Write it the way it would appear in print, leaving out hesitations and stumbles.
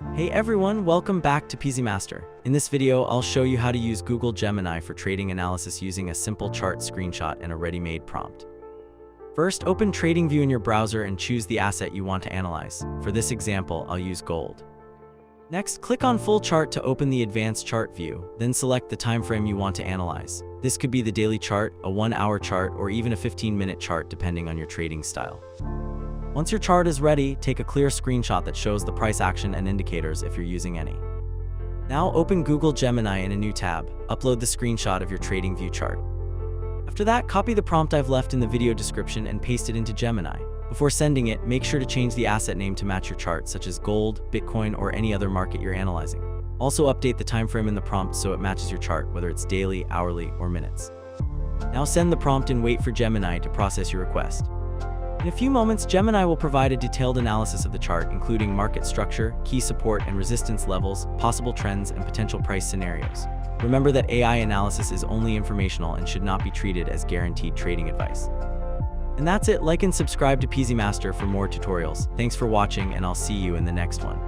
Hey everyone, welcome back to PeasyMaster. In this video, I'll show you how to use Google Gemini for trading analysis using a simple chart screenshot and a ready-made prompt. First, open TradingView in your browser and choose the asset you want to analyze. For this example, I'll use gold. Next, click on Full Chart to open the Advanced Chart view, then select the time frame you want to analyze. This could be the daily chart, a 1-hour chart, or even a 15-minute chart depending on your trading style. Once your chart is ready, take a clear screenshot that shows the price action and indicators if you're using any. Now open Google Gemini in a new tab. Upload the screenshot of your TradingView chart. After that, copy the prompt I've left in the video description and paste it into Gemini. Before sending it, make sure to change the asset name to match your chart, such as gold, Bitcoin, or any other market you're analyzing. Also update the time frame in the prompt so it matches your chart, whether it's daily, hourly, or minutes. Now send the prompt and wait for Gemini to process your request. In a few moments, Gemini will provide a detailed analysis of the chart, including market structure, key support and resistance levels, possible trends, and potential price scenarios. Remember that AI analysis is only informational and should not be treated as guaranteed trading advice. And that's it. Like and subscribe to PeasyMaster for more tutorials. Thanks for watching, and I'll see you in the next one.